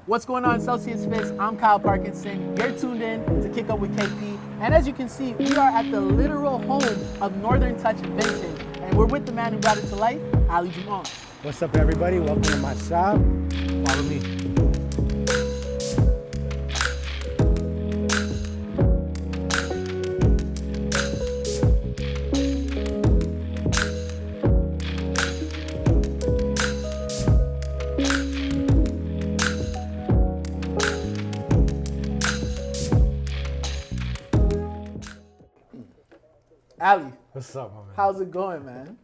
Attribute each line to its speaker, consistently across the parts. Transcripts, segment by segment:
Speaker 1: What's going on, Celsius Fits? I'm Kyle Parkinson. You're tuned in to Kickup With KP. And as you can see, we are at the literal home of Northern Touch Vintage. And we're with the man who brought it to life, Aly Jamal.
Speaker 2: What's up, everybody? Welcome to my shop. Follow me.
Speaker 1: Aly,
Speaker 2: What's up, my man?
Speaker 1: how's it going, man?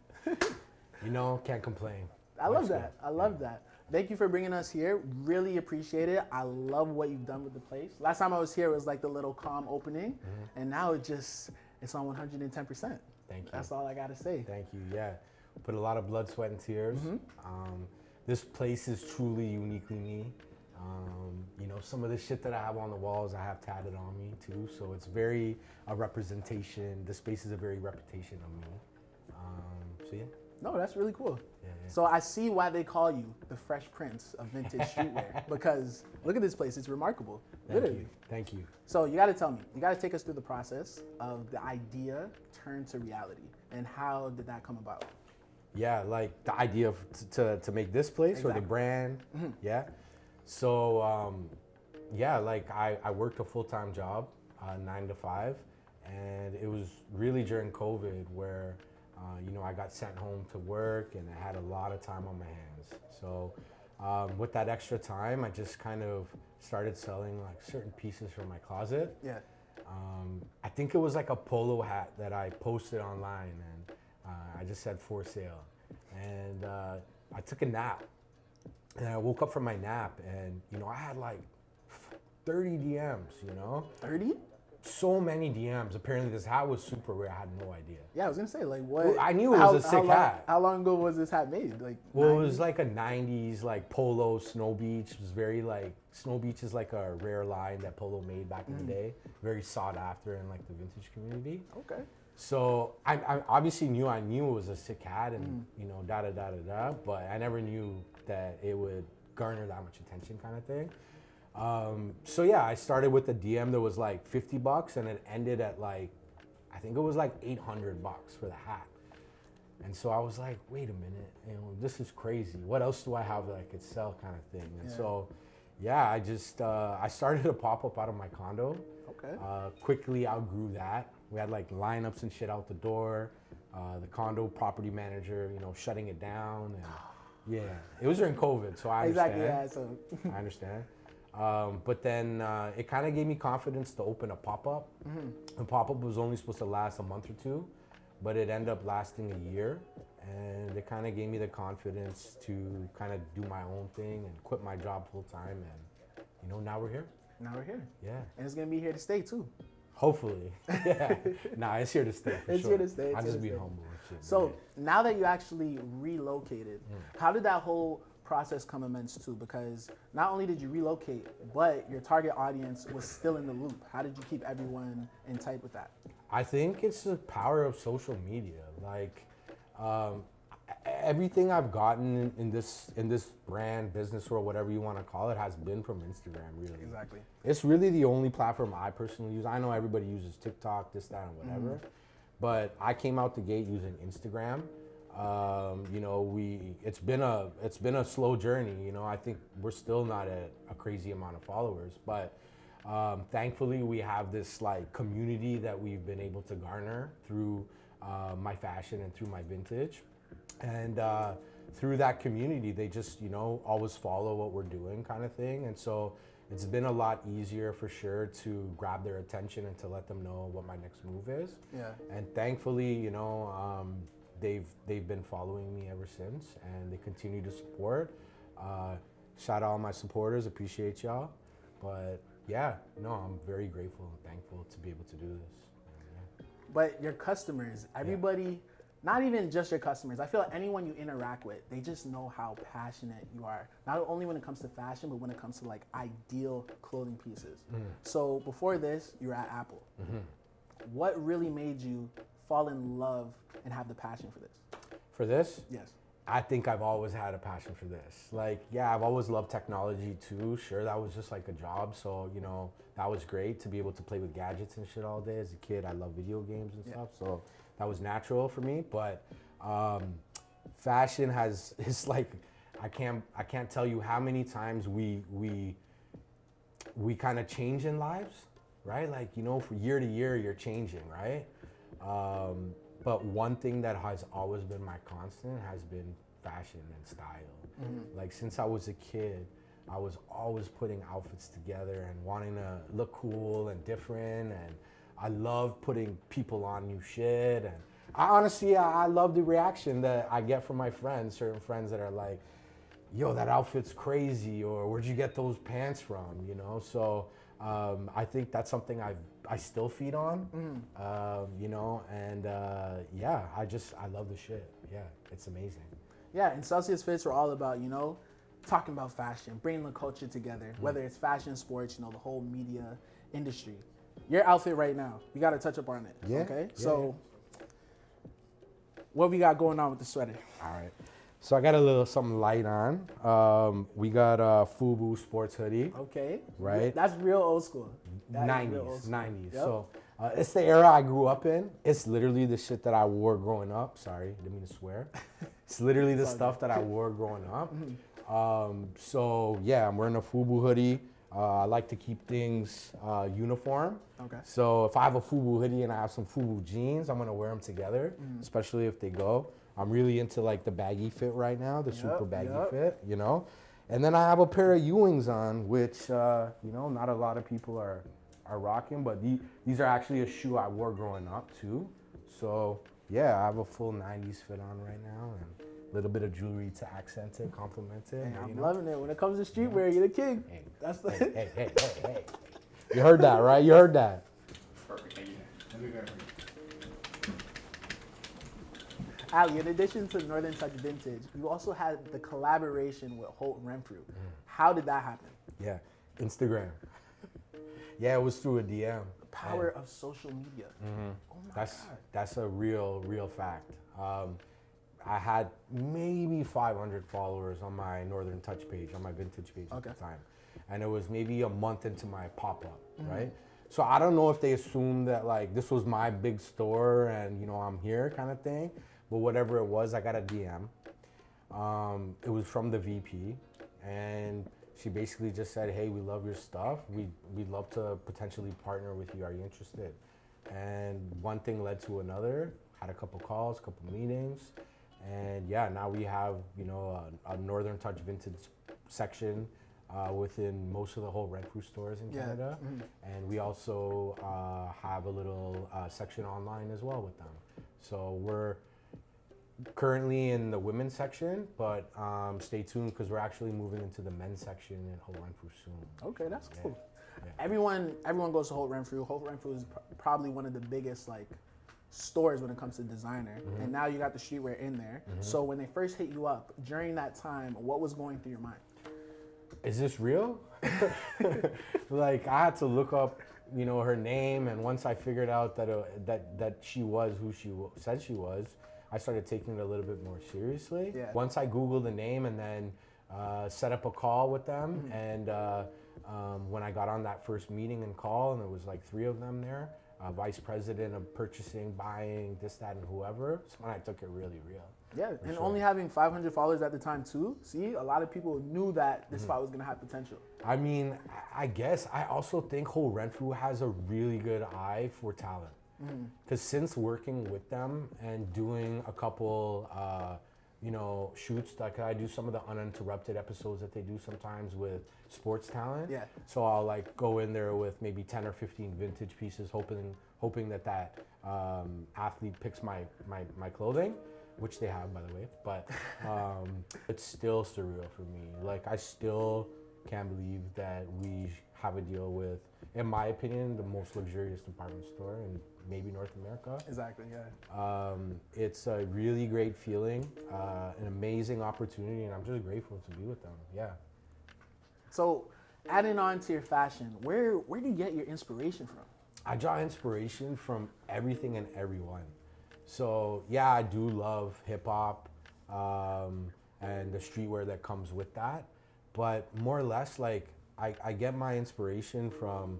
Speaker 2: You know, can't complain.
Speaker 1: I love that. I love that. Thank you for bringing us here. Really appreciate it. I love what you've done with the place. Last time I was here, it was like the little calm opening, and now it's on 110%.
Speaker 2: Thank you.
Speaker 1: That's all I gotta say.
Speaker 2: Thank you. Yeah, put a lot of blood, sweat, and tears. This place is truly uniquely me. You know, some of the shit that I have on the walls, I have tatted on me too. So it's very a representation. The space is a very reputation of me. So yeah.
Speaker 1: No, that's really cool.
Speaker 2: Yeah.
Speaker 1: So I see why they call you the Fresh Prince of vintage streetwear, because look at this place, it's remarkable, literally.
Speaker 2: Thank you.
Speaker 1: So you gotta tell me, you gotta take us through the process of the idea turned to reality, and how did that come about?
Speaker 2: Yeah, like the idea to make this place or the brand. Yeah. So yeah, like I worked a full-time job, 9 to 5, and it was really during COVID where you know, I got sent home to work and I had a lot of time on my hands. So with that extra time, I just kind of started selling like certain pieces from my closet.
Speaker 1: Yeah.
Speaker 2: I think it was like a polo hat that I posted online, and I just said for sale. And I took a nap, and I woke up from my nap, and you know, I had like 30 DMs, you know?
Speaker 1: 30?
Speaker 2: So many DMs. Apparently this hat was super rare. I had no idea.
Speaker 1: Yeah, I was gonna say, like, what?
Speaker 2: Well, I knew it was a sick hat.
Speaker 1: How long ago was this hat made? Like,
Speaker 2: Well,
Speaker 1: 90s?
Speaker 2: it was like a 90s like Polo Snow Beach. It was very like, Snow Beach is like a rare line that Polo made back in the day. Very sought after in like the vintage community.
Speaker 1: Okay.
Speaker 2: So I obviously knew it was a sick hat, and you know, but I never knew that it would garner that much attention, kind of thing. So yeah, I started with a DM that was like $50, and it ended at like, I think it was like $800 for the hat. And so I was like, wait a minute, you know, this is crazy. What else do I have that I could sell, kind of thing? And so, yeah, I just I started a pop-up out of my condo.
Speaker 1: Okay.
Speaker 2: Quickly outgrew that. We had like lineups and shit out the door. The condo property manager, you know, shutting it down. And yeah, it was during COVID, so I understand.
Speaker 1: Exactly. Yeah. So.
Speaker 2: I understand. But then it kind of gave me confidence to open a pop-up. The pop-up was only supposed to last a month or two, but it ended up lasting a year. And it kind of gave me the confidence to kind of do my own thing and quit my job full-time. And, you know, now we're here.
Speaker 1: Now we're here.
Speaker 2: Yeah.
Speaker 1: And it's gonna be here to stay too.
Speaker 2: Hopefully. Yeah. Nah, it's here to stay for
Speaker 1: It's
Speaker 2: sure.
Speaker 1: here to stay.
Speaker 2: I just be humble and shit.
Speaker 1: So now that you actually relocated, how did that whole process come immense too? Because not only did you relocate, but your target audience was still in the loop. How did you keep everyone in tight with that?
Speaker 2: I think it's the power of social media. Like everything I've gotten in this brand business or whatever you want to call it has been from Instagram, really.
Speaker 1: Exactly.
Speaker 2: It's really the only platform I personally use. I know everybody uses TikTok, this, that, and whatever, but I came out the gate using Instagram. You know, it's been a slow journey. You know, I think we're still not at a crazy amount of followers, but thankfully we have this like community that we've been able to garner through my fashion and through my vintage, and through that community, they just, you know, always follow what we're doing, kind of thing. And so it's been a lot easier for sure to grab their attention and to let them know what my next move is.
Speaker 1: Yeah.
Speaker 2: And thankfully, you know, they've been following me ever since, and they continue to support. Shout out all my supporters, appreciate y'all. But yeah, no, I'm very grateful and thankful to be able to do this. Yeah.
Speaker 1: But your customers, everybody, not even just your customers, I feel anyone you interact with, they just know how passionate you are. Not only when it comes to fashion, but when it comes to like ideal clothing pieces. So before this, you were at Apple. What really made you fall in love and have the passion for this?
Speaker 2: For this?
Speaker 1: Yes.
Speaker 2: I think I've always had a passion for this. Like, yeah, I've always loved technology too. Sure, that was just like a job. So, you know, that was great to be able to play with gadgets and shit all day. As a kid, I love video games and stuff. So that was natural for me. But fashion it's like, I can't tell you how many times we kind of change in lives, right? Like, you know, from year to year, you're changing, right? But one thing that has always been my constant has been fashion and style. Like, since I was a kid, I was always putting outfits together and wanting to look cool and different. And I love putting people on new shit. And I love the reaction that I get from my friends, certain friends that are like, yo, that outfit's crazy, or where'd you get those pants from, you know? So I think that's something I still feed on, you know, and yeah, I love the shit. Yeah, it's amazing.
Speaker 1: Yeah, and Celsius Fits are all about, you know, talking about fashion, bringing the culture together, whether it's fashion, sports, you know, the whole media industry. Your outfit right now, we got to touch up on it, okay? So what we got going on with the sweater?
Speaker 2: All right. So I got a little something light on. We got a FUBU sports hoodie.
Speaker 1: Okay.
Speaker 2: Right?
Speaker 1: That's real old school.
Speaker 2: 90's.
Speaker 1: Yep.
Speaker 2: So it's the era I grew up in. It's literally the shit that I wore growing up. Sorry, didn't mean to swear. It's literally the stuff that I wore growing up. So yeah, I'm wearing a FUBU hoodie. I like to keep things uniform.
Speaker 1: Okay.
Speaker 2: So if I have a FUBU hoodie and I have some FUBU jeans, I'm gonna wear them together, especially if they go. I'm really into like the baggy fit right now, the super baggy fit, you know. And then I have a pair of Ewings on, which you know, not a lot of people are rocking, but these are actually a shoe I wore growing up too. So yeah, I have a full 90's fit on right now, and a little bit of jewelry to accent it, complement it.
Speaker 1: Hey, I'm loving it. When it comes to streetwear, you're the king.
Speaker 2: Hey,
Speaker 1: that's the
Speaker 2: hey. You heard that, right? You heard that.
Speaker 3: Perfect. Thank you.
Speaker 1: Aly, in addition to Northern Touch Vintage, you also had the collaboration with Holt Renfrew. How did that happen?
Speaker 2: Yeah, Instagram. Yeah, it was through a DM.
Speaker 1: The power of social media. Oh my God.
Speaker 2: That's a real fact. I had maybe 500 followers on my Northern Touch page, on my vintage page at the time. And it was maybe a month into my pop-up, right? So I don't know if they assumed that like this was my big store and, you know, I'm here kind of thing. But whatever it was, I got a DM. It was from the VP, and she basically just said, hey, we love your stuff. We'd love to potentially partner with you. Are you interested? And one thing led to another. Had a couple calls, couple meetings, and yeah, now we have, you know, a Northern Touch Vintage section within most of the Holt Renfrew stores in Canada. And we also have a little section online as well with them. So we're currently in the women's section, but stay tuned because we're actually moving into the men's section in Holt Renfrew soon.
Speaker 1: Okay, that's cool.
Speaker 2: Yeah.
Speaker 1: Everyone goes to Holt Renfrew. Holt Renfrew is probably one of the biggest like stores when it comes to designer. And now you got the streetwear in there. So when they first hit you up, during that time, what was going through your mind?
Speaker 2: Is this real? Like, I had to look up, you know, her name, and once I figured out that she was who she said she was, I started taking it a little bit more seriously.
Speaker 1: Yeah.
Speaker 2: Once I Googled the name and then set up a call with them, and when I got on that first meeting and call, and there was like 3 of them there, vice president of purchasing, buying, this, that, and whoever, that's when I took it really real.
Speaker 1: Yeah, and only having 500 followers at the time too. See, a lot of people knew that this spot was gonna have potential.
Speaker 2: I mean, I guess I also think Holt Renfrew has a really good eye for talent. Because since working with them and doing a couple, you know, shoots, like I do some of the uninterrupted episodes that they do sometimes with sports talent.
Speaker 1: Yeah.
Speaker 2: So I'll like go in there with maybe 10 or 15 vintage pieces, hoping that athlete picks my clothing, which they have, by the way. But it's still surreal for me. Like, I still can't believe that we have a deal with, in my opinion, the most luxurious department store in maybe North America.
Speaker 1: Exactly, yeah.
Speaker 2: It's a really great feeling, an amazing opportunity, and I'm just grateful to be with them. Yeah.
Speaker 1: So, adding on to your fashion, where do you get your inspiration from?
Speaker 2: I draw inspiration from everything and everyone. So yeah, I do love hip hop. and the streetwear that comes with that. But more or less, like I get my inspiration from,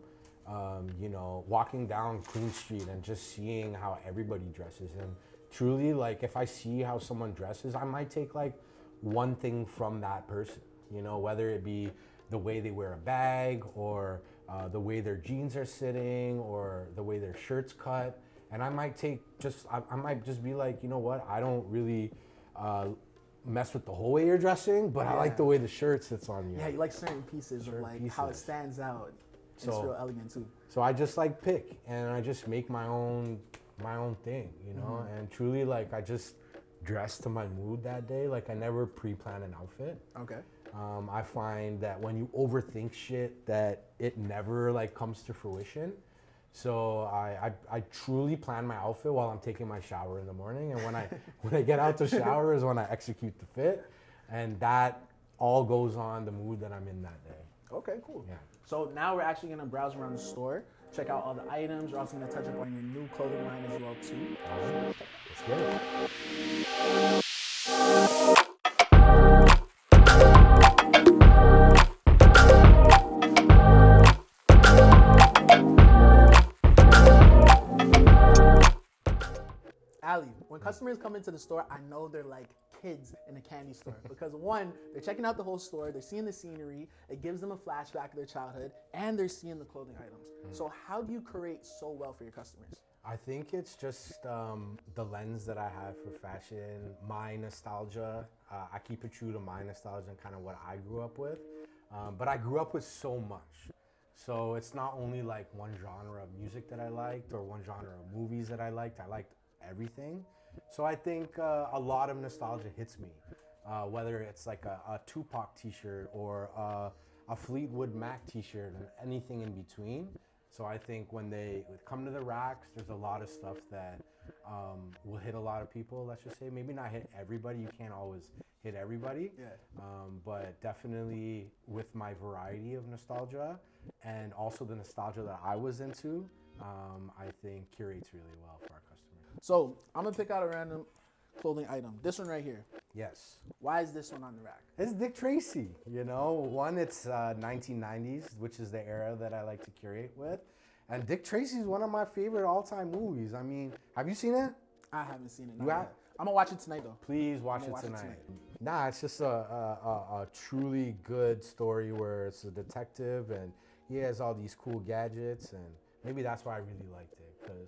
Speaker 2: you know, walking down Queen Street and just seeing how everybody dresses. And truly, like if I see how someone dresses, I might take like one thing from that person, you know, whether it be the way they wear a bag or the way their jeans are sitting or the way their shirt's cut. And I might take I might just be like, you know what, I don't really mess with the whole way you're dressing, but I like the way the shirt sits on you.
Speaker 1: Yeah, you like certain pieces of like how it stands out. It's real elegant too.
Speaker 2: So I just like pick and I just make my own thing, you know, and truly like I just dress to my mood that day. Like I never pre-plan an outfit.
Speaker 1: Okay.
Speaker 2: I find that when you overthink shit, that it never like comes to fruition. So I truly plan my outfit while I'm taking my shower in the morning, and when I get out the shower is when I execute the fit, and that all goes on the mood that I'm in that day.
Speaker 1: Okay, cool.
Speaker 2: Yeah.
Speaker 1: So now we're actually gonna browse around the store, check out all the items. We're also gonna touch up on your new clothing line as well too.
Speaker 2: All right, let's get it.
Speaker 1: Aly, when customers come into the store, I know they're like kids in a candy store because one, they're checking out the whole store, they're seeing the scenery, it gives them a flashback of their childhood, and they're seeing the clothing items. So how do you curate so well for your customers?
Speaker 2: I think it's just the lens that I have for fashion, my nostalgia. I keep it true to my nostalgia and kind of what I grew up with. But I grew up with so much. So it's not only like one genre of music that I liked or one genre of movies that I liked everything. So I think a lot of nostalgia hits me, whether it's like a Tupac t-shirt or a Fleetwood Mac t-shirt and anything in between. So I think when they come to the racks, there's a lot of stuff that will hit a lot of people, let's just say. Maybe not hit everybody, you can't always hit everybody. Yeah. But definitely with my variety of nostalgia and also the nostalgia that I was into, I think curates really well for our customers.
Speaker 1: So I'm gonna pick out a random clothing item. This one right here.
Speaker 2: Yes.
Speaker 1: Why is this one on the rack?
Speaker 2: It's Dick Tracy, you know. One, it's 1990s, which is the era that I like to curate with. And Dick Tracy is one of my favorite all-time movies. I mean, have you seen it?
Speaker 1: I haven't seen it.
Speaker 2: You have?
Speaker 1: I'm gonna watch it tonight though.
Speaker 2: Please watch it tonight. Nah, it's just a truly good story where it's a detective and he has all these cool gadgets, and maybe that's why I really liked it, because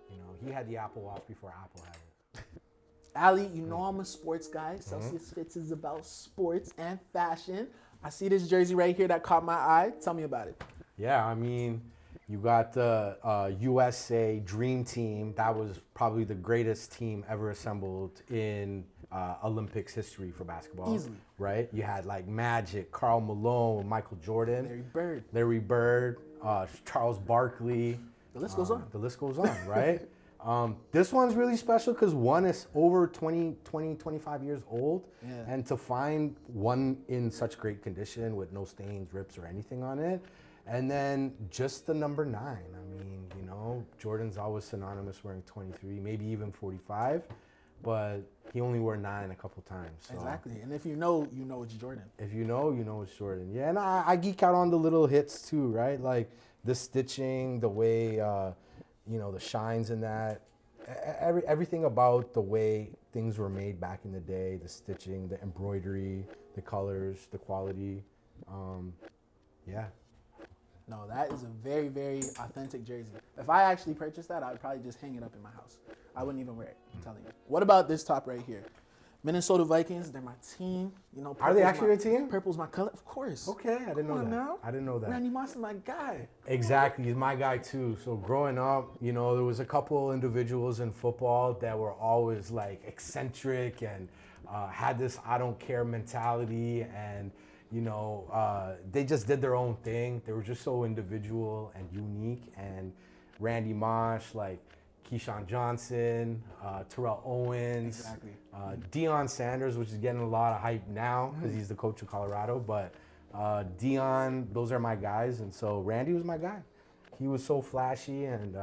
Speaker 2: you know, he had the Apple Watch before Apple had it.
Speaker 1: Aly, you know I'm a sports guy. Celsius Fits is about sports and fashion. I see this jersey right here that caught my eye. Tell me about it.
Speaker 2: Yeah, I mean, you got the USA Dream Team. That was probably the greatest team ever assembled in Olympics history for basketball.
Speaker 1: Easily.
Speaker 2: Right? You had like Magic, Karl Malone, Michael Jordan. Larry Bird, Charles Barkley.
Speaker 1: The list goes on.
Speaker 2: The list goes on, right? This one's really special because one is over 25 years old. Yeah. And to find one in such great condition with no stains, rips, or anything on it. And then just the number 9. I mean, you know, Jordan's always synonymous wearing 23, maybe even 45. But he only wore 9 a couple times. So.
Speaker 1: Exactly. And if you know it's Jordan. If
Speaker 2: you know it's Jordan. Yeah, and I geek out on the little hits too, right? Like the stitching, the way, you know, the shines in that. Everything about the way things were made back in the day, the stitching, the embroidery, the colors, the quality. Yeah.
Speaker 1: No, that is a very, very authentic jersey. If I actually purchased that, I'd probably just hang it up in my house. I wouldn't even wear it, I'm telling you. What about this top right here? Minnesota Vikings, they're my team. You know,
Speaker 2: are they actually your team?
Speaker 1: Purple's my color, of course.
Speaker 2: Okay, I didn't know that.
Speaker 1: Now.
Speaker 2: I didn't know that.
Speaker 1: Randy Moss is my guy.
Speaker 2: Exactly, he's my guy too. So growing up, you know, there was a couple individuals in football that were always like eccentric and had this I don't care mentality, and you know, they just did their own thing. They were just so individual and unique. And Randy Moss, like Keyshawn Johnson, Terrell Owens,
Speaker 1: exactly.
Speaker 2: Deion Sanders, which is getting a lot of hype now because he's the coach of Colorado. But Deion, those are my guys. And so Randy was my guy. He was so flashy, and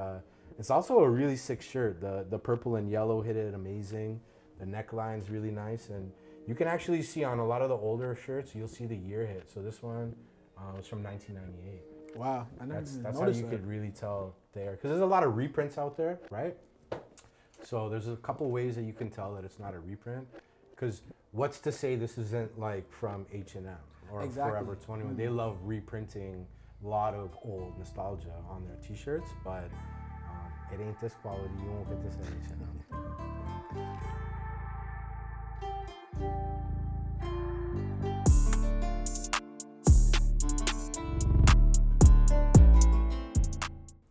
Speaker 2: it's also a really sick shirt. The purple and yellow hit it amazing. The neckline's really nice, and you can actually see on a lot of the older shirts, you'll see the year hit. So this one was from 1998.
Speaker 1: Wow, I never
Speaker 2: That's
Speaker 1: even
Speaker 2: how
Speaker 1: noticed
Speaker 2: you
Speaker 1: that.
Speaker 2: could really tell there, because there's a lot of reprints out there, right? So there's a couple ways that you can tell that it's not a reprint, because what's to say this isn't like from H&M or
Speaker 1: Exactly.
Speaker 2: Forever 21? They love reprinting a lot of old nostalgia on their t-shirts, but it ain't this quality. You won't get this at H&M.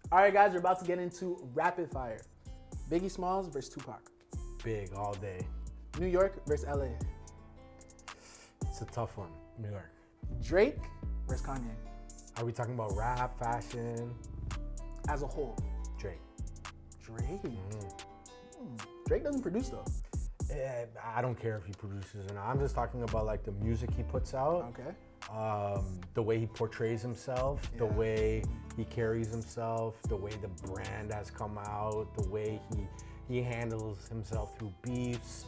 Speaker 1: All right, guys, we're about to get into rapid fire. Biggie Smalls versus Tupac.
Speaker 2: Big all day.
Speaker 1: New York versus LA.
Speaker 2: It's a tough one. New York.
Speaker 1: Drake versus Kanye.
Speaker 2: Are we talking about rap, fashion?
Speaker 1: As a whole.
Speaker 2: Drake.
Speaker 1: Drake. Drake doesn't produce though.
Speaker 2: I don't care if he produces or not. I'm just talking about like the music he puts out.
Speaker 1: Okay.
Speaker 2: The way he portrays himself, the way he carries himself, the way the brand has come out, the way he handles himself through beefs.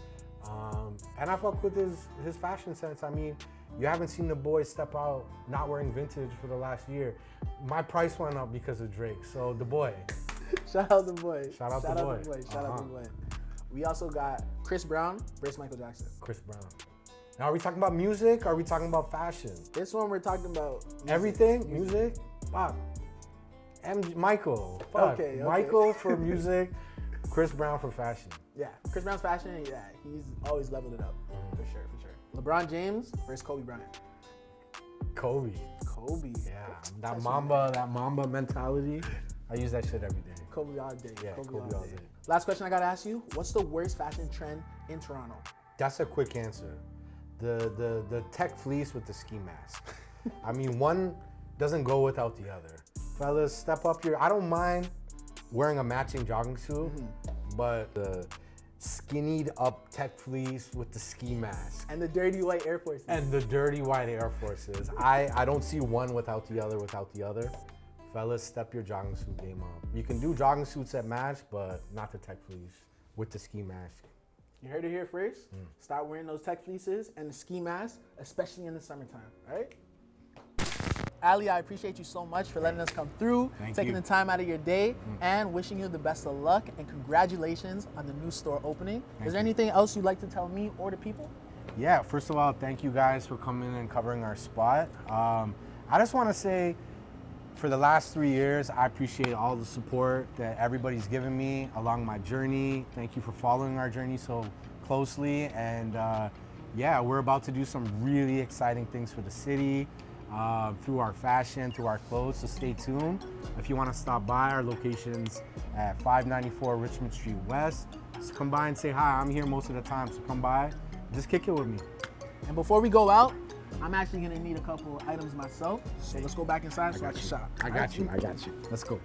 Speaker 2: And I fuck with his fashion sense. I mean, you haven't seen the boy step out not wearing vintage for the last year. My price went up because of Drake. So the boy.
Speaker 1: Shout out the boy.
Speaker 2: Shout out the boy.
Speaker 1: Shout out the boy. We also got Chris Brown versus Michael Jackson.
Speaker 2: Chris Brown. Now, are we talking about music? Or are we talking about fashion?
Speaker 1: This one we're talking about music.
Speaker 2: Everything? Music? Fuck. Michael. Fuck.
Speaker 1: Okay.
Speaker 2: Michael for music, Chris Brown for fashion.
Speaker 1: Yeah, Chris Brown's fashion, yeah, he's always leveled it up. For sure. LeBron James versus Kobe Bryant.
Speaker 2: Kobe.
Speaker 1: Kobe.
Speaker 2: Yeah. That Mamba mentality. I use that shit every day.
Speaker 1: Kobe all day.
Speaker 2: Yeah, Kobe all day.
Speaker 1: Last question I gotta ask you, what's the worst fashion trend in Toronto?
Speaker 2: That's a quick answer. The tech fleece with the ski mask. I mean, one doesn't go without the other. Fellas, step up your, I don't mind wearing a matching jogging suit, but the skinnied up tech fleece with the ski mask.
Speaker 1: And the dirty white Air Forces.
Speaker 2: And the dirty white Air Forces. I don't see one without the other. Fellas, step your jogging suit game up. You can do jogging suits that match, but not the tech fleece with the ski mask.
Speaker 1: You heard it here first. Start wearing those tech fleeces and the ski mask, especially in the summertime, all right? Aly, I appreciate you so much for letting us come through, taking the time out of your day, and wishing you the best of luck and congratulations on the new store opening. Is there anything else you'd like to tell me or the people?
Speaker 2: Yeah, first of all, thank you guys for coming and covering our spot. I just want to say, for the last 3 years, I appreciate all the support that everybody's given me along my journey. Thank you for following our journey so closely. And yeah, we're about to do some really exciting things for the city through our fashion, through our clothes, so stay tuned. If you want to stop by, our location's at 594 Richmond Street West. Just come by and say hi. I'm here most of the time, so come by. Just kick it with me.
Speaker 1: And before we go out, I'm actually gonna need a couple items myself. So let's go back inside so I can shop.
Speaker 2: I got you. Let's go.